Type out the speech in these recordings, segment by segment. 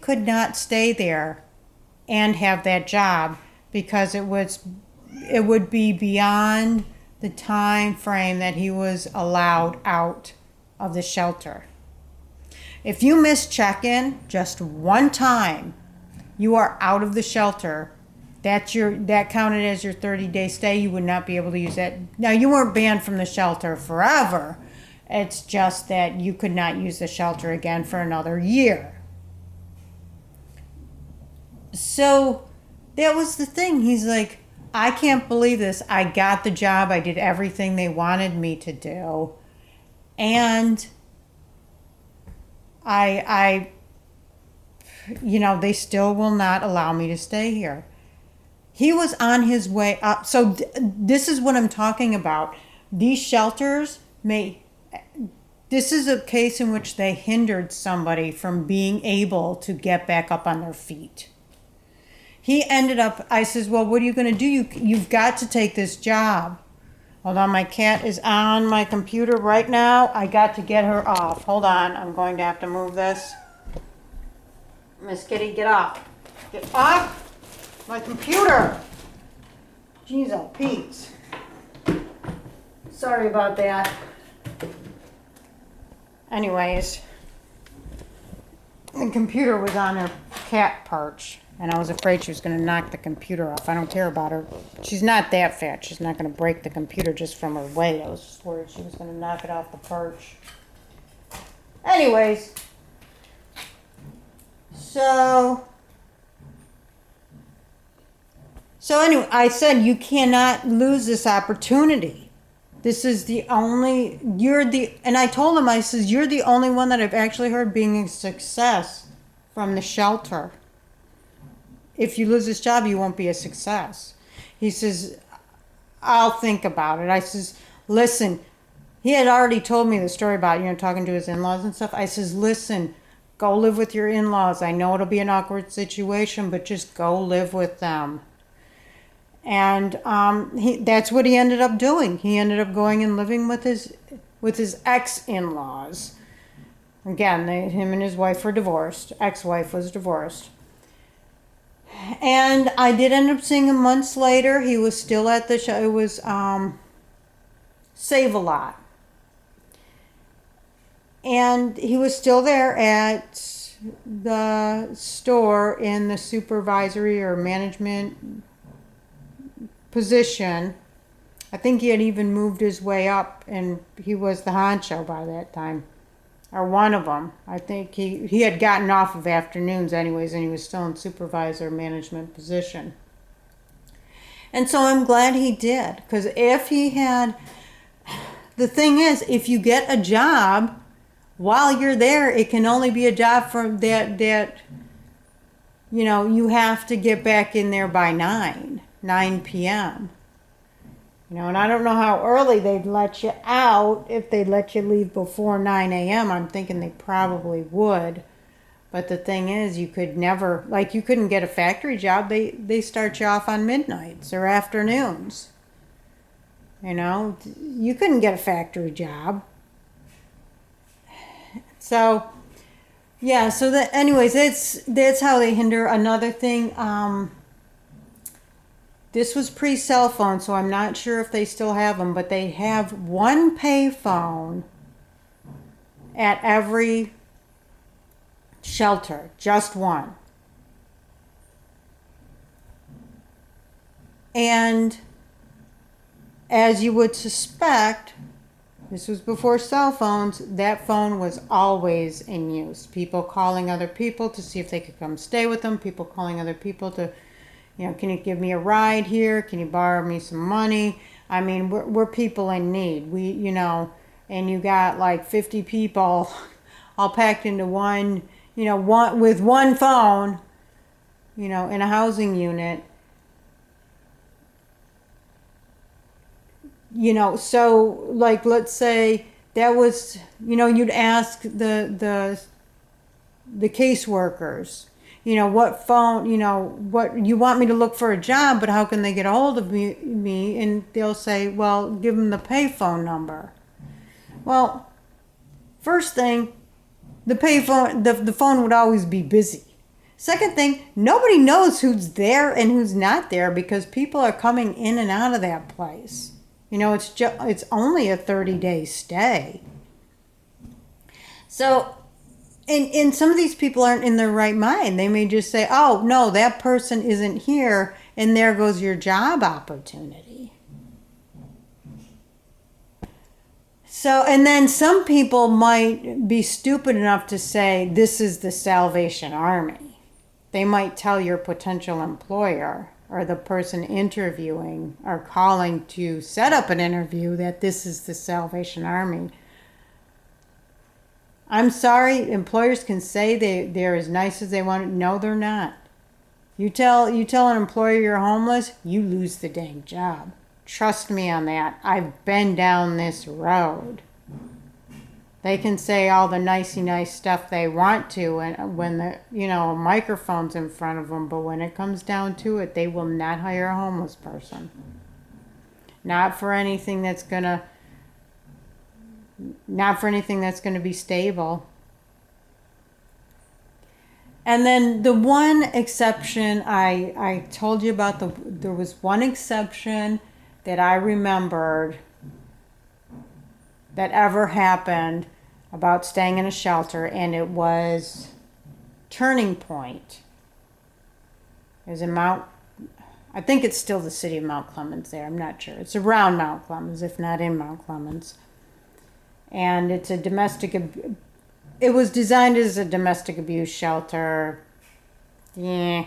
could not stay there and have that job because it would be beyond the time frame that he was allowed out of the shelter. If you miss check-in just one time, you are out of the shelter. That counted as your 30-day stay. You would not be able to use that. Now, you weren't banned from the shelter forever. It's just that you could not use the shelter again for another year. So that was the thing. He's like, I can't believe this. I got the job. I did everything they wanted me to do. And they still will not allow me to stay here. He was on his way up. So this is what I'm talking about. These shelters this is a case in which they hindered somebody from being able to get back up on their feet. He ended up, I says, well, what are you going to do? You've got to take this job. Hold on, my cat is on my computer right now. I got to get her off. Hold on, I'm going to have to move this. Miss Kitty, get off. Get off my computer. Jeez, oh Pete. Sorry about that. Anyways, the computer was on her cat perch, and I was afraid she was going to knock the computer off. I don't care about her. She's not that fat. She's not going to break the computer just from her weight. I was just worried she was going to knock it off the perch. Anyways, so anyway, I said you cannot lose this opportunity. This is and I told him, I says, you're the only one that I've actually heard being a success from the shelter. If you lose this job, you won't be a success. He says, I'll think about it. I says, listen, he had already told me the story about, talking to his in-laws and stuff. I says, listen, go live with your in-laws. I know it'll be an awkward situation, but just go live with them. And that's what he ended up doing. He ended up going and living with his ex-in-laws. Again, him and his wife were divorced. Ex-wife was divorced. And I did end up seeing him months later. He was still at the show. It was Save-A-Lot. And he was still there at the store in the supervisory or management position. I think he had even moved his way up, and he was the honcho by that time, or one of them. I think he had gotten off of afternoons anyways, and he was still in supervisor management position. And so I'm glad he did, because if he had, the thing is, if you get a job while you're there, it can only be a job for that you have to get back in there by 9 p.m. And I don't know how early they'd let you out. If they'd let you leave before 9 a.m., I'm thinking they probably would. But the thing is, you could never, you couldn't get a factory job. They start you off on midnights or afternoons. You couldn't get a factory job. So, yeah, so anyways, that's how they hinder. Another thing, this was pre-cell phone, so I'm not sure if they still have them, but they have one pay phone at every shelter, just one. And as you would suspect, this was before cell phones, that phone was always in use. People calling other people to see if they could come stay with them, people calling other people to, can you give me a ride here? Can you borrow me some money? I mean, we're people in need. And you got 50 people all packed into one with one phone, in a housing unit. So let's say that was, you'd ask the caseworkers, what phone, what you want me to look for a job, but how can they get a hold of me? And they'll say, well, give them the pay phone number. Well, first thing, the pay phone, the phone would always be busy. Second thing, nobody knows who's there and who's not there because people are coming in and out of that place. You know, it's only a 30-day stay. So, and some of these people aren't in their right mind. They may just say, oh, no, that person isn't here, and there goes your job opportunity. So, and then some people might be stupid enough to say, this is the Salvation Army. They might tell your potential employer or the person interviewing or calling to set up an interview that this is the Salvation Army. I'm sorry, employers can say they're as nice as they want. No, they're not. You tell an employer you're homeless, you lose the dang job. Trust me on that. I've been down this road. They can say all the nicey nice stuff they want to, and when the a microphone's in front of them, but when it comes down to it, they will not hire a homeless person. Not for anything that's gonna be stable. And then the one exception I told you about, there was one exception that I remembered that ever happened about staying in a shelter, and it was Turning Point. It was in I think it's still the city of Mount Clemens there. I'm not sure. It's around Mount Clemens, if not in Mount Clemens. And it's it was designed as a domestic abuse shelter. Yeah,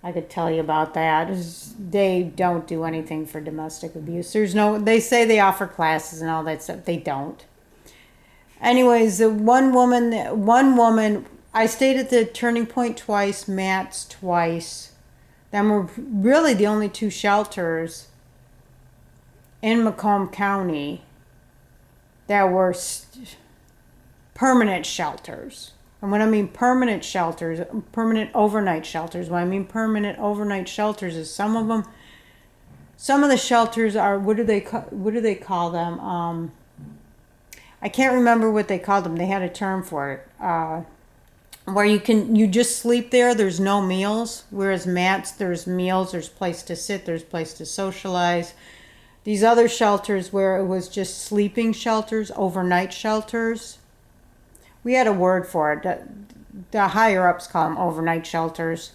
I could tell you about that. They don't do anything for domestic abuse. They say they offer classes and all that stuff. They don't. Anyways, one woman, I stayed at the Turning Point twice, Matt's twice. Them were really the only two shelters in Macomb County that were permanent shelters. And when I mean permanent shelters, permanent overnight shelters, when I mean permanent overnight shelters is some of the shelters are, what do they call them? I can't remember what they called them. They had a term for it. Where you just sleep there. There's no meals. Whereas Matt's, there's meals. There's place to sit. There's place to socialize. These other shelters where it was just sleeping shelters, overnight shelters. We had a word for it. The higher ups call them overnight shelters.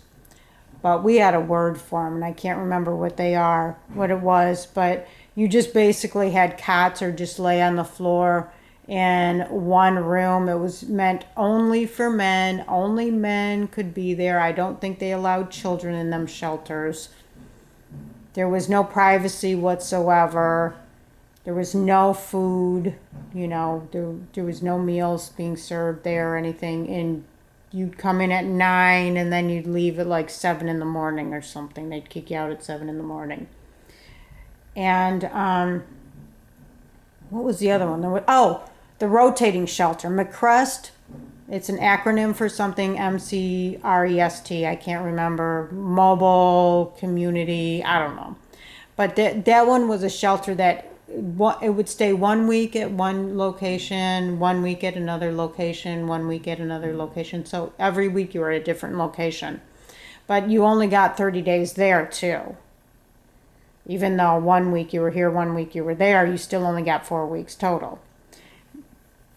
But we had a word for them, and I can't remember what it was. But you just basically had cots or just lay on the floor in one room. It was meant only for men. Only men could be there. I don't think they allowed children in them shelters. There was no privacy whatsoever. There was no food. There was no meals being served there or anything. And you'd come in at 9 and then you'd leave at like 7 in the morning or something. They'd kick you out at 7 in the morning. And what was the other one? The rotating shelter, McCrest. It's an acronym for something, MCREST. I can't remember. Mobile Community, I don't know. But that one was a shelter that it would stay 1 week at one location, 1 week at another location, 1 week at another location. So every week you were at a different location. But you only got 30 days there too. Even though 1 week you were here, 1 week you were there, you still only got 4 weeks total.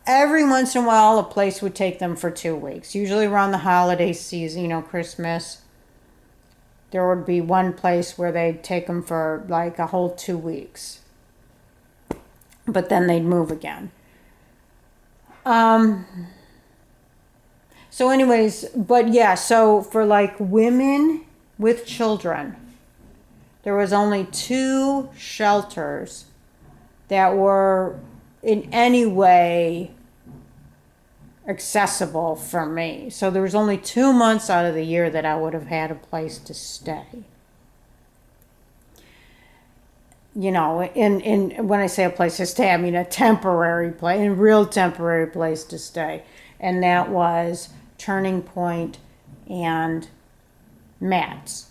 Every once in a while, a place would take them for 2 weeks. Usually around the holiday season, Christmas, there would be one place where they'd take them for like a whole 2 weeks. But then they'd move again. So anyways, but yeah, so for like women with children, there was only 2 shelters that were in any way accessible for me. So there was only 2 months out of the year that I would have had a place to stay. In when I say a place to stay, I mean a temporary place, a real temporary place to stay. And that was Turning Point and Matt's.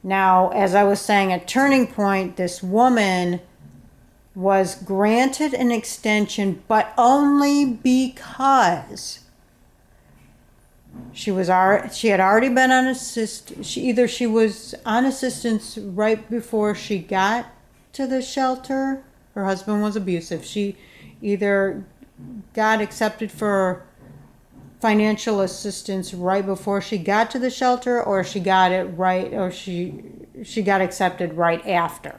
Now, as I was saying, at Turning Point, this woman was granted an extension, but only because She had already been on she was on assistance right before she got to the shelter. Her husband was abusive. She either got accepted for financial assistance right before she got to the shelter, or she got it right, or she got accepted right after.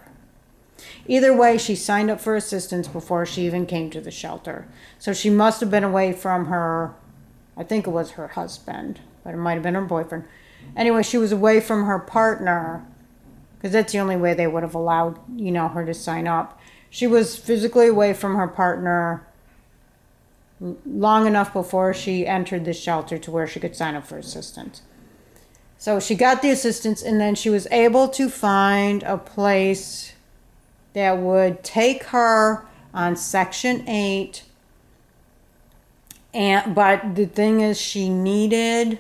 Either way, she signed up for assistance before she even came to the shelter. So she must have been away from her, I think it was her husband, but it might have been her boyfriend. Anyway, she was away from her partner because that's the only way they would have allowed, her to sign up. She was physically away from her partner long enough before she entered the shelter to where she could sign up for assistance. So she got the assistance, and then she was able to find a place that would take her on Section 8. But the thing is, she needed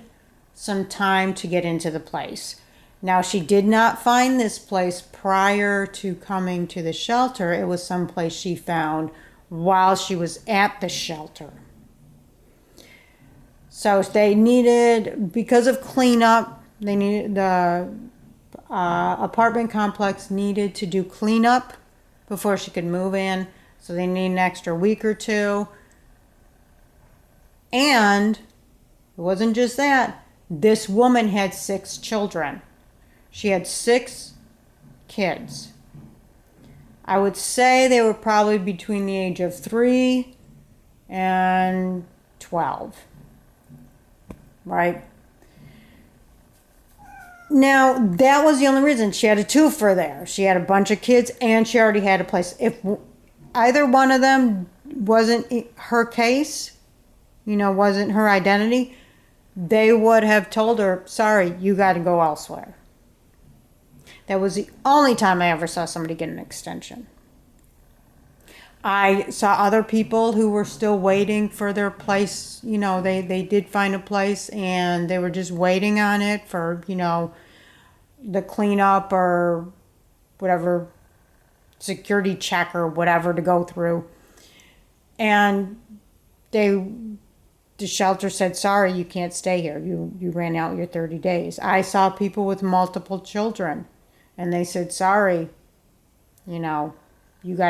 some time to get into the place. Now, she did not find this place prior to coming to the shelter. It was some place she found while she was at the shelter. So they needed, because of cleanup, the apartment complex needed to do cleanup before she could move in. So they need an extra week or two. And it wasn't just that. This woman had 6 children. She had 6 kids. I would say they were probably between the age of 3 and 12. Right? Now, that was the only reason. She had a twofer there. She had a bunch of kids, and she already had a place. If either one of them wasn't her case, wasn't her identity, they would have told her, sorry, you got to go elsewhere. That was the only time I ever saw somebody get an extension. I saw other people who were still waiting for their place. They did find a place, and they were just waiting on it for, the cleanup or whatever, security check or whatever to go through. And the shelter said, sorry, you can't stay here. You ran out your 30 days. I saw people with multiple children, and they said, sorry, you got to